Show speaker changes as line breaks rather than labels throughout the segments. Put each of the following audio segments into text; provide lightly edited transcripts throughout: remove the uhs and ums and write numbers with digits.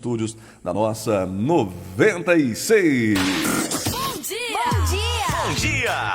estúdios da nossa 96.
Bom dia! Bom dia!
Bom dia!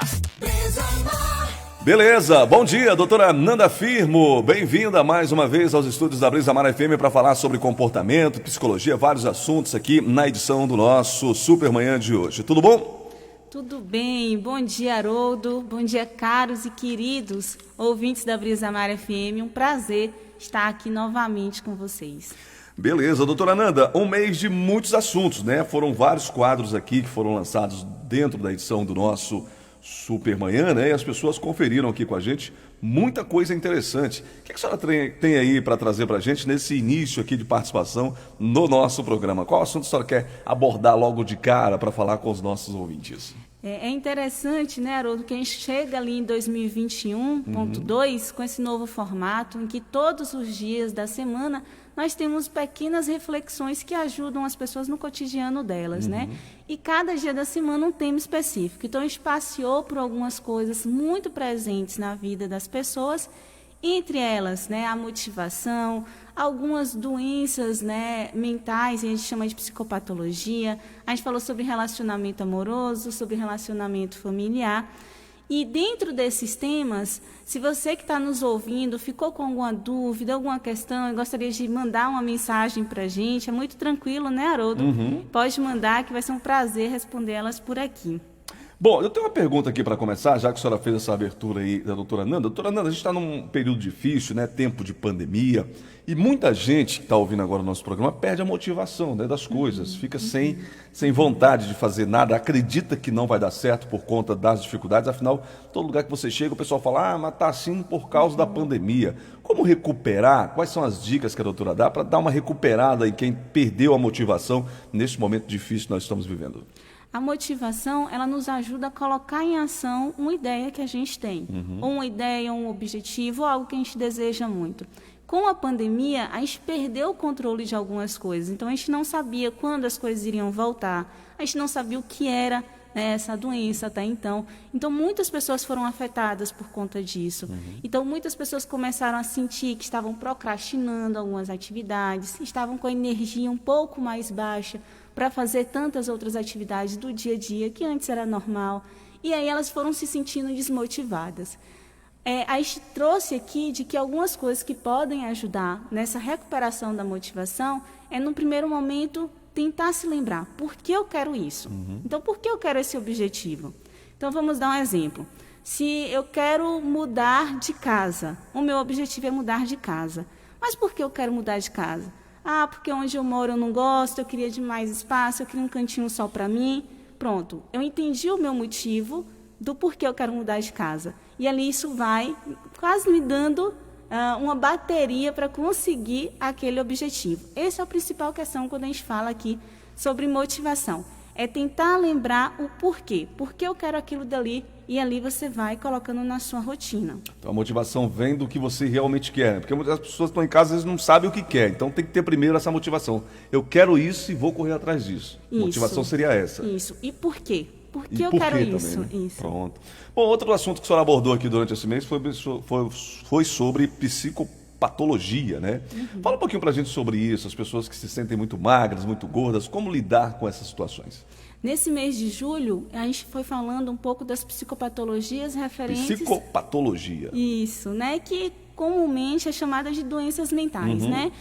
Beleza, bom dia, doutora Nanda Firmo. Bem-vinda mais uma vez aos estúdios da Brisa Mar FM para falar sobre comportamento, psicologia, vários assuntos aqui na edição do nosso Super Manhã de hoje. Tudo bom?
Tudo bem, bom dia Haroldo, bom dia caros e queridos ouvintes da Brisa Mar FM, um prazer estar aqui novamente com vocês.
Beleza, doutora Nanda, um mês de muitos assuntos, né? Foram vários quadros aqui que foram lançados dentro da edição do nosso Super Manhã, né? E as pessoas conferiram aqui com a gente muita coisa interessante. O que a senhora tem aí para trazer para a gente nesse início aqui de participação no nosso programa? Qual assunto a senhora quer abordar logo de cara para falar com os nossos ouvintes?
É interessante, né, Haroldo, que a gente chega ali em 2021.2 com esse novo formato em que todos os dias da semana nós temos pequenas reflexões que ajudam as pessoas no cotidiano delas, né? E cada dia da semana um tema específico. Então, espaciou por algumas coisas muito presentes na vida das pessoas, entre elas, né, a motivação, algumas doenças, né, mentais, a gente chama de psicopatologia. A gente falou sobre relacionamento amoroso, sobre relacionamento familiar. E dentro desses temas, se você que está nos ouvindo ficou com alguma dúvida, alguma questão e gostaria de mandar uma mensagem para a gente, é muito tranquilo, né, Haroldo? Pode mandar, que vai ser um prazer responder elas por aqui.
Bom, eu tenho uma pergunta aqui para começar, já que a senhora fez essa abertura aí da doutora Nanda. Doutora Nanda, a gente está num período difícil, né? Tempo de pandemia, e muita gente que está ouvindo agora o nosso programa perde a motivação, né, das coisas, fica sem vontade de fazer nada, acredita que não vai dar certo por conta das dificuldades, afinal, todo lugar que você chega, o pessoal fala, mas está assim por causa da pandemia. Como recuperar? Quais são as dicas que a doutora dá para dar uma recuperada em quem perdeu a motivação nesse momento difícil que nós estamos vivendo?
A motivação, ela nos ajuda a colocar em ação uma ideia que a gente tem, ou uma ideia, um objetivo, ou algo que a gente deseja muito. Com a pandemia, a gente perdeu o controle de algumas coisas, então a gente não sabia quando as coisas iriam voltar, a gente não sabia o que era, né, essa doença até então. Então, muitas pessoas foram afetadas por conta disso. Então, muitas pessoas começaram a sentir que estavam procrastinando algumas atividades, estavam com a energia um pouco mais baixa para fazer tantas outras atividades do dia a dia que antes era normal. E aí elas foram se sentindo desmotivadas. A gente trouxe aqui de que algumas coisas que podem ajudar nessa recuperação da motivação no primeiro momento, tentar se lembrar, por que eu quero isso? Então, por que eu quero esse objetivo? Então, vamos dar um exemplo. Se eu quero mudar de casa, o meu objetivo é mudar de casa. Mas por que eu quero mudar de casa? Porque onde eu moro eu não gosto, eu queria de mais espaço, eu queria um cantinho só para mim. Pronto, eu entendi o meu motivo do porquê eu quero mudar de casa. E ali isso vai quase me dando uma bateria para conseguir aquele objetivo. Essa é a principal questão quando a gente fala aqui sobre motivação. É tentar lembrar o porquê. Por que eu quero aquilo dali? E ali você vai colocando na sua rotina.
Então a motivação vem do que você realmente quer, né? Porque muitas pessoas estão em casa e às vezes não sabem o que quer. Então tem que ter primeiro essa motivação. Eu quero isso e vou correr atrás disso.
Isso,
motivação seria essa.
Isso. E por quê? Por que
E
eu
por
quero
quê
isso?
também, né?
Isso.
Pronto. Bom, outro assunto que a senhora abordou aqui durante esse mês foi sobre psicopatologia, né? Fala um pouquinho pra gente sobre isso, as pessoas que se sentem muito magras, muito gordas, como lidar com essas situações?
Nesse mês de julho, a gente foi falando um pouco das psicopatologias referentes...
Psicopatologia.
Isso, né? Que comumente é chamada de doenças mentais, né?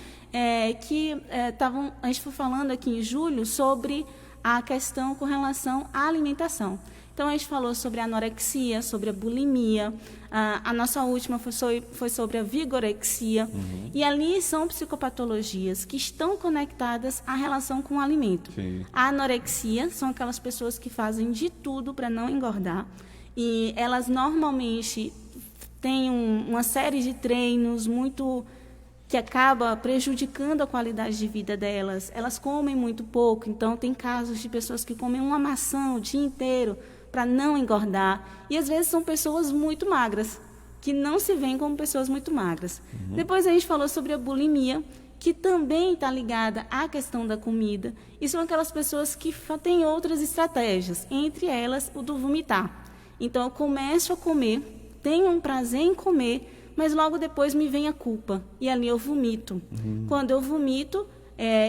A gente foi falando aqui em julho sobre a questão com relação à alimentação. Então, a gente falou sobre a anorexia, sobre a bulimia, a nossa última foi sobre a vigorexia, e ali são psicopatologias que estão conectadas à relação com o alimento.
Sim.
A anorexia são aquelas pessoas que fazem de tudo para não engordar, e elas normalmente têm uma série de treinos muito que acaba prejudicando a qualidade de vida delas. Elas comem muito pouco, então tem casos de pessoas que comem uma maçã o dia inteiro para não engordar. E às vezes são pessoas muito magras, que não se veem como pessoas muito magras. Depois a gente falou sobre a bulimia, que também está ligada à questão da comida. E são aquelas pessoas que têm outras estratégias, entre elas o do vomitar. Então eu começo a comer, tenho um prazer em comer, mas logo depois me vem a culpa, e ali eu vomito. Quando eu vomito,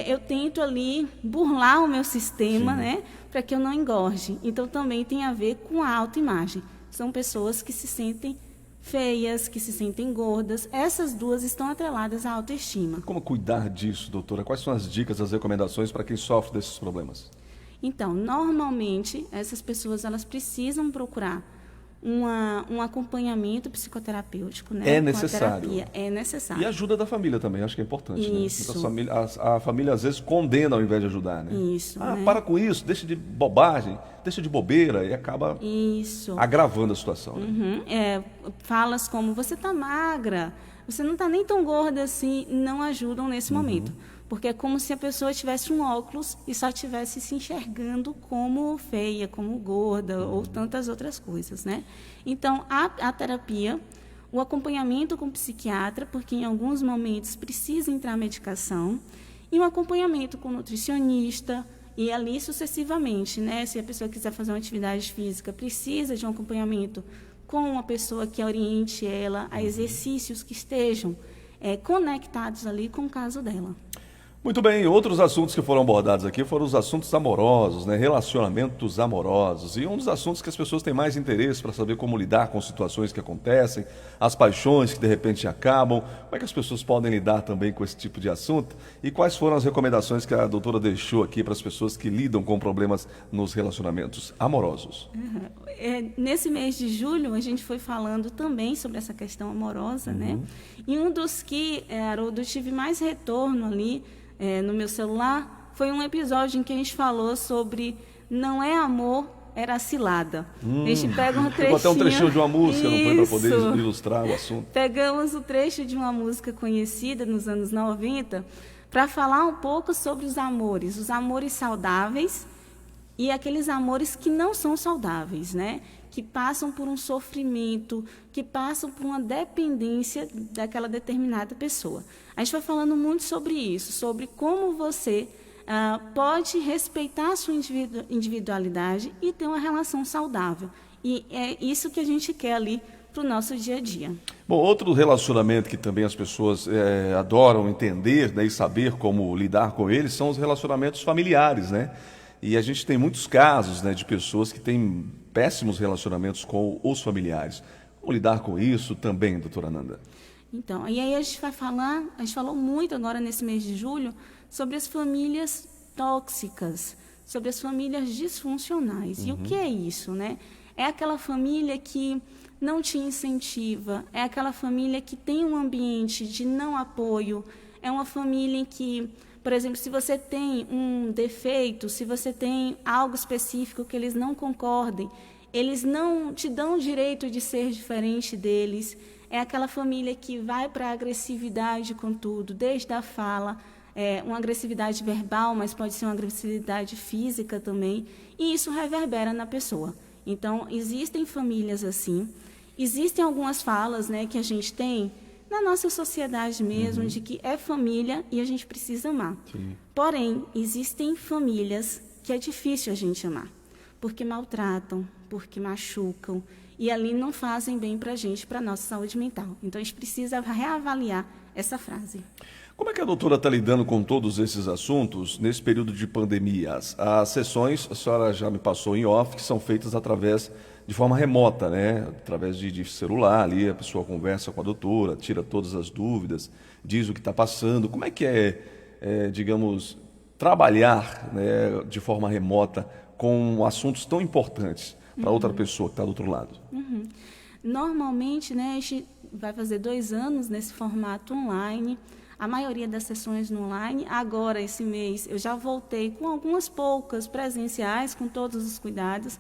eu tento ali burlar o meu sistema, né, para que eu não engorde. Então, também tem a ver com a autoimagem. São pessoas que se sentem feias, que se sentem gordas. Essas duas estão atreladas à autoestima.
Como cuidar disso, doutora? Quais são as dicas, as recomendações para quem sofre desses problemas?
Então, normalmente, essas pessoas elas precisam procurar um acompanhamento psicoterapêutico, né?
É necessário.
É necessário.
E a ajuda da família também, acho que é importante.
Isso.
Né? A família às vezes condena ao invés de ajudar, né?
Isso. Né?
Para com isso, deixa de bobagem, deixa de bobeira e acaba agravando a situação. Né?
Falas como você está magra, você não está nem tão gorda assim, não ajudam nesse momento. Porque é como se a pessoa tivesse um óculos e só estivesse se enxergando como feia, como gorda ou tantas outras coisas, né? Então, a terapia, o acompanhamento com o psiquiatra, porque em alguns momentos precisa entrar medicação, e um acompanhamento com o nutricionista, e ali sucessivamente, né? Se a pessoa quiser fazer uma atividade física, precisa de um acompanhamento com uma pessoa que oriente ela a exercícios que estejam conectados ali com o caso dela.
Muito bem, outros assuntos que foram abordados aqui foram os assuntos amorosos, né? Relacionamentos amorosos. E um dos assuntos que as pessoas têm mais interesse para saber como lidar com situações que acontecem, as paixões que de repente acabam, como é que as pessoas podem lidar também com esse tipo de assunto e quais foram as recomendações que a doutora deixou aqui para as pessoas que lidam com problemas nos relacionamentos amorosos.
Nesse mês de julho, a gente foi falando também sobre essa questão amorosa, né? E um dos que, Haroldo, eu tive mais retorno ali, no meu celular, foi um episódio em que a gente falou sobre não é amor, era cilada. A gente pega um trechinho...
Até um trechinho de uma música, não foi, para poder ilustrar o assunto?
Pegamos o trecho de uma música conhecida nos anos 90 para falar um pouco sobre os amores saudáveis e aqueles amores que não são saudáveis, né? Que passam por um sofrimento, que passam por uma dependência daquela determinada pessoa. A gente vai falando muito sobre isso, sobre como você pode respeitar a sua individualidade e ter uma relação saudável. E é isso que a gente quer ali para o nosso dia a dia.
Bom, outro relacionamento que também as pessoas adoram entender, né, e saber como lidar com eles são os relacionamentos familiares, né? E a gente tem muitos casos, né, de pessoas que têm péssimos relacionamentos com os familiares. Como lidar com isso também, doutora Nanda?
Então, e aí a gente falou muito agora nesse mês de julho sobre as famílias tóxicas, sobre as famílias disfuncionais. E o que é isso, né? É aquela família que não te incentiva, é aquela família que tem um ambiente de não apoio, é uma família em que, por exemplo, se você tem um defeito, se você tem algo específico que eles não concordem, eles não te dão o direito de ser diferente deles. É aquela família que vai para a agressividade com tudo, desde a fala, uma agressividade verbal, mas pode ser uma agressividade física também, e isso reverbera na pessoa. Então, existem famílias assim, existem algumas falas, né, que a gente tem na nossa sociedade mesmo, de que é família e a gente precisa amar. Sim. Porém, existem famílias que é difícil a gente amar, porque maltratam, porque machucam, e ali não fazem bem para a gente, para a nossa saúde mental. Então, a gente precisa reavaliar essa frase.
Como é que a doutora está lidando com todos esses assuntos nesse período de pandemia? As sessões, a senhora já me passou em off, que são feitas de forma remota, né? Através de celular, ali a pessoa conversa com a doutora, tira todas as dúvidas, diz o que está passando. Como é que digamos, trabalhar, né, de forma remota com assuntos tão importantes para outra pessoa que está do outro lado?
Normalmente, né, a gente vai fazer 2 anos nesse formato online, a maioria das sessões no online. Agora, esse mês, eu já voltei com algumas poucas presenciais, com todos os cuidados,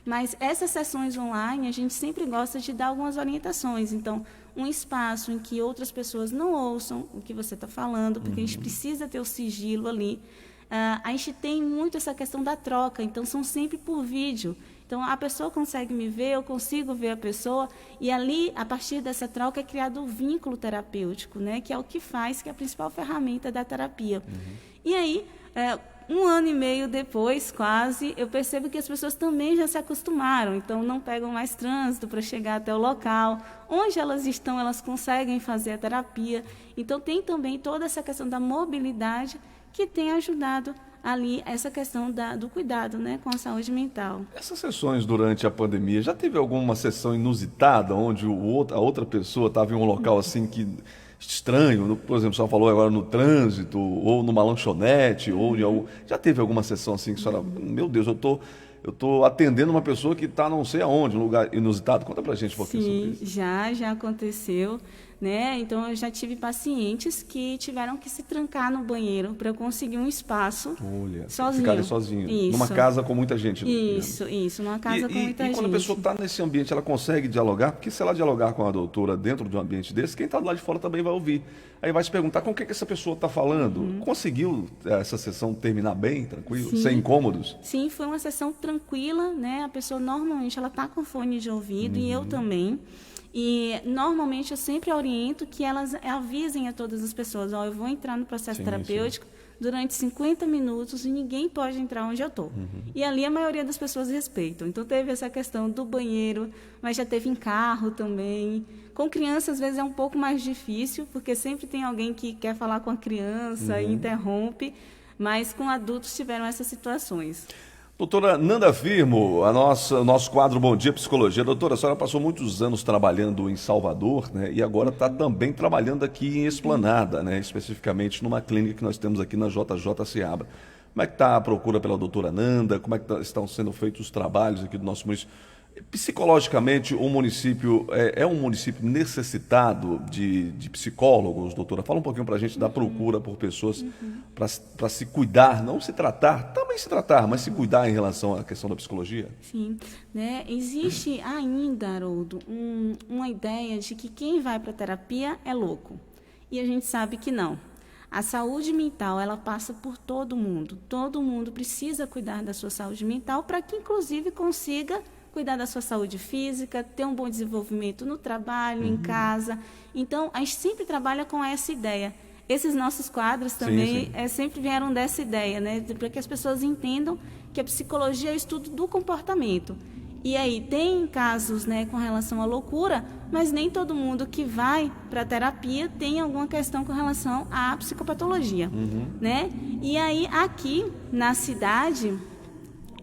mas essas sessões online, a gente sempre gosta de dar algumas orientações. Então, um espaço em que outras pessoas não ouçam o que você está falando, porque a gente precisa ter o sigilo ali. A gente tem muito essa questão da troca, então são sempre por vídeo. Então, a pessoa consegue me ver, eu consigo ver a pessoa, e ali, a partir dessa troca, é criado o vínculo terapêutico, né? Que é o que faz, que é a principal ferramenta da terapia. E aí, 1 ano e meio depois, quase, eu percebo que as pessoas também já se acostumaram, então não pegam mais trânsito para chegar até o local. Onde elas estão, elas conseguem fazer a terapia. Então, tem também toda essa questão da mobilidade que tem ajudado ali essa questão do cuidado, né, com a saúde mental.
Essas sessões durante a pandemia, já teve alguma sessão inusitada onde a outra pessoa estava em um local assim que estranho, por exemplo, a senhora falou agora no trânsito, ou numa lanchonete, ou já teve alguma sessão assim que a senhora, meu Deus, eu tô atendendo uma pessoa que está não sei aonde, um lugar inusitado. Conta pra gente um pouquinho sobre isso.
Sim, já aconteceu, né? Então eu já tive pacientes que tiveram que se trancar no banheiro para eu conseguir um espaço.
Olha,
sozinho.
ficarem sozinhos.
Isso.
Numa casa com muita gente.
Isso, numa casa com muita gente.
E quando a pessoa está nesse ambiente, ela consegue dialogar? Porque se ela dialogar com a doutora dentro de um ambiente desse, quem está do lado de fora também vai ouvir. Aí vai se perguntar com o que essa pessoa está falando. Conseguiu essa sessão terminar bem, tranquilo,
Sim.
sem incômodos?
Sim, foi uma sessão tranquila, né? A pessoa normalmente ela está com fone de ouvido e eu também. E normalmente eu sempre oriento que elas avisem a todas as pessoas, eu vou entrar no processo terapêutico durante 50 minutos e ninguém pode entrar onde eu estou. E ali a maioria das pessoas respeitam. Então teve essa questão do banheiro, mas já teve em carro também. Com criança às vezes é um pouco mais difícil, porque sempre tem alguém que quer falar com a criança e interrompe, mas com adultos tiveram essas situações.
Doutora Nanda Firmo, o nosso quadro Bom Dia Psicologia. Doutora, a senhora passou muitos anos trabalhando em Salvador, né? E agora está também trabalhando aqui em Esplanada, né? Especificamente numa clínica que nós temos aqui na JJ Seabra. Como é que está a procura pela doutora Nanda? Como é que estão sendo feitos os trabalhos aqui do nosso município? Psicologicamente, o município é um município necessitado de psicólogos, doutora? Fala um pouquinho para a gente da procura por pessoas para se cuidar, não se tratar, também se tratar, mas se cuidar em relação à questão da psicologia?
Sim, né? Existe ainda, Haroldo, uma ideia de que quem vai para a terapia é louco. E a gente sabe que não. A saúde mental, ela passa por todo mundo. Todo mundo precisa cuidar da sua saúde mental para que, inclusive, consiga cuidar da sua saúde física, ter um bom desenvolvimento no trabalho, em casa. Então, a gente sempre trabalha com essa ideia. Esses nossos quadros também sempre vieram dessa ideia, né? Para que as pessoas entendam que a psicologia é o estudo do comportamento. E aí, tem casos, né, com relação à loucura, mas nem todo mundo que vai para a terapia tem alguma questão com relação à psicopatologia, né? E aí, aqui na cidade,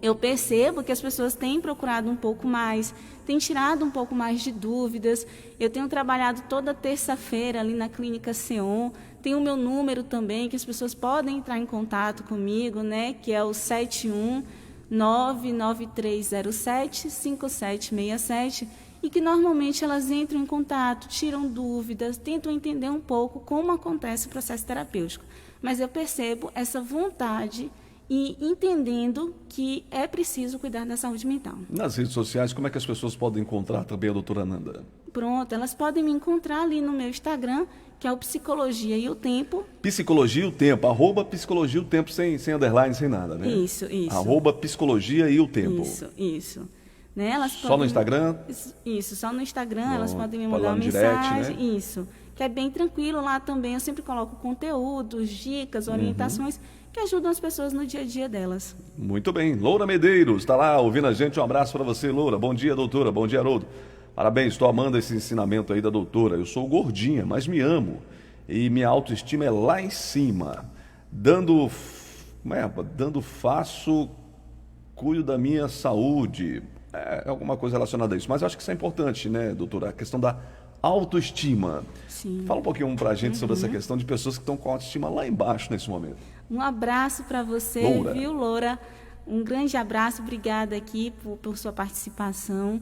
eu percebo que as pessoas têm procurado um pouco mais, têm tirado um pouco mais de dúvidas. Eu tenho trabalhado toda terça-feira ali na Clínica Seon. Tem o meu número também, que as pessoas podem entrar em contato comigo, né? Que é o 71993075767, e que normalmente elas entram em contato, tiram dúvidas, tentam entender um pouco como acontece o processo terapêutico. Mas eu percebo essa vontade e entendendo que é preciso cuidar da saúde mental.
Nas redes sociais, como é que as pessoas podem encontrar também a doutora Nanda?
Pronto, elas podem me encontrar ali no meu Instagram, que é o Psicologia e o Tempo.
Psicologia e o Tempo, @Psicologia e o Tempo, sem underline, sem nada, né?
Isso.
@Psicologia e o Tempo.
Isso. Né? Elas
Só
podem...
no Instagram?
Isso, só no Instagram, elas podem me
pode
mandar
lá
uma
no direct,
mensagem.
né?
Isso, que é bem tranquilo lá também. Eu sempre coloco conteúdos, dicas, orientações que ajudam as pessoas no dia a dia delas.
Muito bem. Loura Medeiros está lá ouvindo a gente. Um abraço para você, Loura. Bom dia, doutora. Bom dia, Haroldo. Parabéns, estou amando esse ensinamento aí da doutora. Eu sou gordinha, mas me amo. E minha autoestima é lá em cima. Dando faço, cuido da minha saúde. É alguma coisa relacionada a isso. Mas eu acho que isso é importante, né, doutora? A questão da autoestima.
Sim.
Fala um pouquinho para a gente sobre essa questão de pessoas que estão com a autoestima lá embaixo nesse momento.
Um abraço para você,
Loura.
viu, Loura? Um grande abraço, obrigada aqui por sua participação.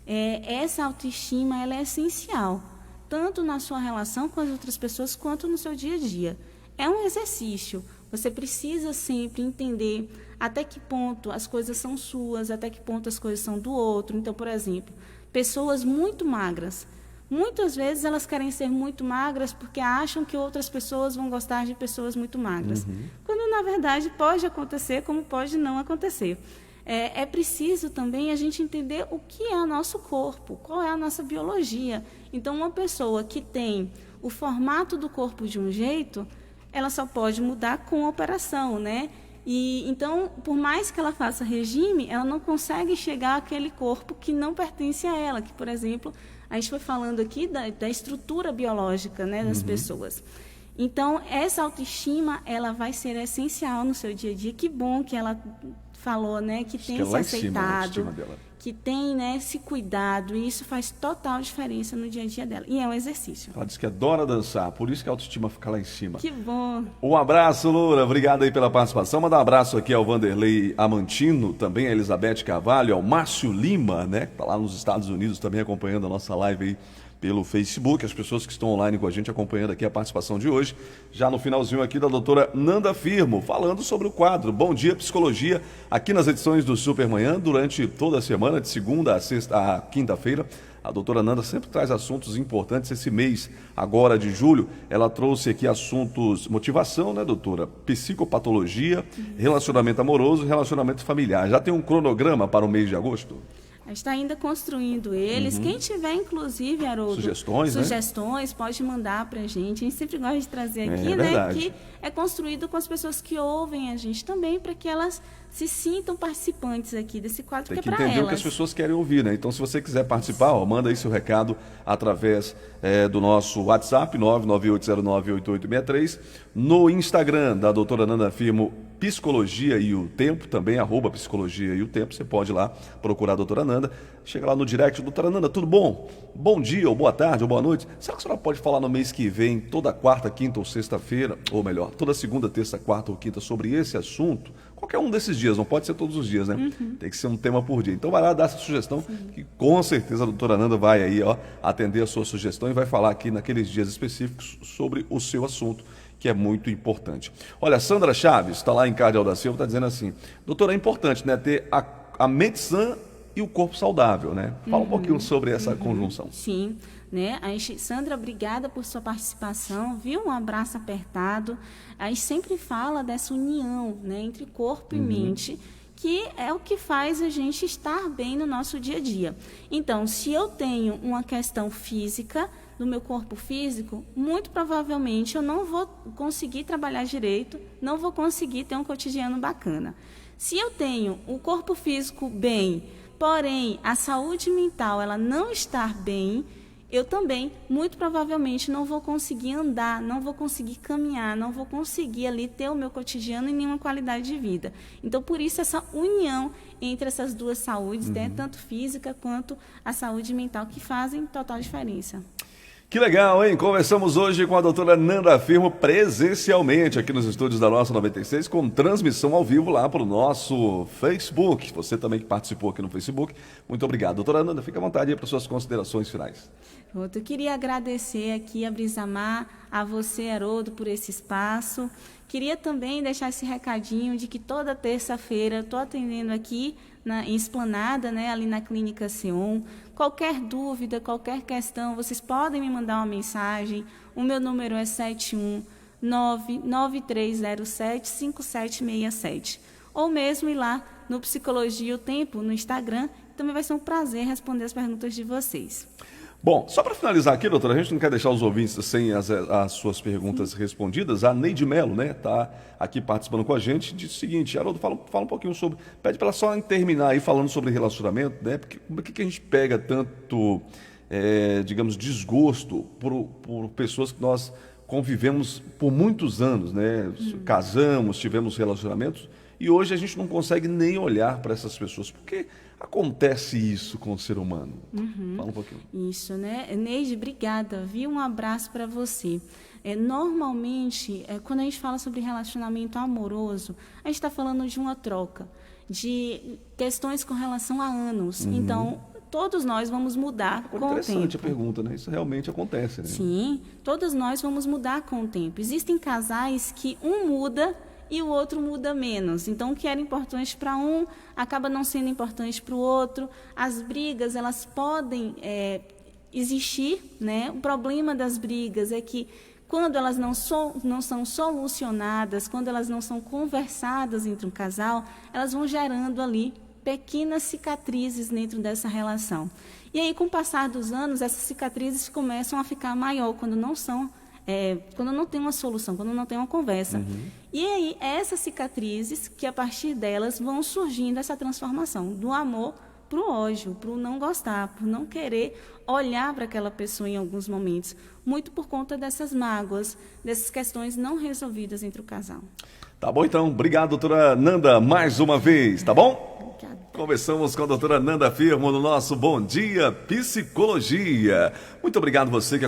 Essa autoestima, ela é essencial, tanto na sua relação com as outras pessoas, quanto no seu dia a dia. É um exercício. Você precisa sempre entender até que ponto as coisas são suas, até que ponto as coisas são do outro. Então, por exemplo, pessoas muito magras. Muitas vezes elas querem ser muito magras porque acham que outras pessoas vão gostar de pessoas muito magras. Quando, na verdade, pode acontecer como pode não acontecer. É preciso também a gente entender o que é o nosso corpo, qual é a nossa biologia. Então, uma pessoa que tem o formato do corpo de um jeito, ela só pode mudar com a operação, né? E, então, por mais que ela faça regime, ela não consegue chegar àquele corpo que não pertence a ela, que, por exemplo, a gente foi falando aqui da estrutura biológica, né, das pessoas. Então, essa autoestima, ela vai ser essencial no seu dia a dia. Que bom que ela falou, né, que tem se aceitado, que tem, né, se cuidado, e isso faz total diferença no dia a dia dela. E é um exercício.
Ela diz que adora dançar, por isso que a autoestima fica lá em cima.
Que bom.
Um abraço, Loura. Obrigado aí pela participação. Mandar um abraço aqui ao Vanderlei Amantino, também a Elizabeth Carvalho, ao Márcio Lima, né, que está lá nos Estados Unidos também acompanhando a nossa live aí pelo Facebook, as pessoas que estão online com a gente acompanhando aqui a participação de hoje. Já no finalzinho aqui da doutora Nanda Firmo, falando sobre o quadro Bom Dia Psicologia, aqui nas edições do Supermanhã, durante toda a semana, de segunda a quinta-feira. A doutora Nanda sempre traz assuntos importantes. Esse mês, agora de julho, ela trouxe aqui assuntos, motivação, né, doutora? Psicopatologia, relacionamento amoroso, relacionamento familiar. Já tem um cronograma para o mês de agosto?
A gente está ainda construindo eles. Quem tiver, inclusive, Haroldo, sugestões, pode mandar para a gente. A gente sempre gosta de trazer aqui, né? Que é construído com as pessoas que ouvem a gente também, para que elas se sintam participantes aqui desse quadro,
que é
para elas.
Tem que entender o que as pessoas querem ouvir, né? Então, se você quiser participar, manda aí seu recado através do nosso WhatsApp, 998098863, no Instagram da doutora Nanda Firmo, Psicologia e o Tempo, também, @Psicologia e o Tempo, você pode ir lá procurar a doutora Nanda, chega lá no direct, doutora Nanda, tudo bom? Bom dia, ou boa tarde, ou boa noite. Será que a senhora pode falar no mês que vem, toda quarta, quinta ou sexta-feira, ou melhor, toda segunda, terça, quarta ou quinta, sobre esse assunto? Qualquer um desses dias, não pode ser todos os dias, né? Tem que ser um tema por dia. Então vai lá dar essa sugestão, que com certeza a doutora Nanda vai aí, atender a sua sugestão e vai falar aqui naqueles dias específicos sobre o seu assunto, que é muito importante. Olha, a Sandra Chaves, está lá em Cardeal da Silva, está dizendo assim, doutora, é importante, né, ter a mente sã e o corpo saudável, né? Fala um pouquinho sobre essa conjunção.
Sim, né? Sandra, obrigada por sua participação, viu? Um abraço apertado. A gente sempre fala dessa união, né, entre corpo e mente, que é o que faz a gente estar bem no nosso dia a dia. Então, se eu tenho uma questão física no meu corpo físico, muito provavelmente eu não vou conseguir trabalhar direito, não vou conseguir ter um cotidiano bacana. Se eu tenho o corpo físico bem, porém a saúde mental ela não está bem, eu também, muito provavelmente, não vou conseguir andar, não vou conseguir caminhar, não vou conseguir ali ter o meu cotidiano e nenhuma qualidade de vida. Então, por isso, essa união entre essas duas saúdes, né, tanto física quanto a saúde mental, que fazem total diferença.
Que legal, hein? Conversamos hoje com a doutora Nanda Firmo presencialmente aqui nos estúdios da nossa 96, com transmissão ao vivo lá para o nosso Facebook. Você também que participou aqui no Facebook, muito obrigado. Doutora Nanda, fica à vontade aí para suas considerações finais.
Eu queria agradecer aqui a Brisamar, a você, Haroldo, por esse espaço. Queria também deixar esse recadinho de que toda terça-feira eu estou atendendo aqui em Esplanada, né, ali na Clínica Seon. Qualquer dúvida, qualquer questão, vocês podem me mandar uma mensagem. O meu número é 71993075767. Ou mesmo ir lá no Psicologia e o Tempo, no Instagram. Também vai ser um prazer responder as perguntas de vocês.
Bom, só para finalizar aqui, doutora, a gente não quer deixar os ouvintes sem as suas perguntas respondidas. A Neide Melo, né, está aqui participando com a gente, diz o seguinte: Haroldo, fala um pouquinho sobre, pede para ela só terminar aí falando sobre relacionamento, né, porque por que a gente pega tanto, digamos, desgosto por pessoas que nós convivemos por muitos anos, né, casamos, tivemos relacionamentos, e hoje a gente não consegue nem olhar para essas pessoas, porque acontece isso com o ser humano? Fala um pouquinho.
Isso, né? Neide, obrigada, viu? Um abraço para você. Normalmente, quando a gente fala sobre relacionamento amoroso, a gente está falando de uma troca, de questões com relação a anos. Então, todos nós vamos mudar com o tempo.
Interessante a pergunta, né? Isso realmente acontece, né?
Sim, todos nós vamos mudar com o tempo. Existem casais que um muda e o outro muda menos. Então, o que era importante para um acaba não sendo importante para o outro. As brigas, elas podem existir, né? O problema das brigas é que quando elas não são solucionadas, quando elas não são conversadas entre um casal, elas vão gerando ali pequenas cicatrizes dentro dessa relação. E aí, com o passar dos anos, essas cicatrizes começam a ficar maior quando não são quando não tem uma solução, quando não tem uma conversa. E aí, essas cicatrizes, que a partir delas vão surgindo essa transformação do amor para o ódio, para o não gostar, por não querer olhar para aquela pessoa em alguns momentos, muito por conta dessas mágoas, dessas questões não resolvidas entre o casal.
Tá bom, então. Obrigado, doutora Nanda, mais uma vez, tá bom?
Obrigada.
Conversamos com a doutora Nanda Firmo no nosso Bom Dia Psicologia. Muito obrigado você que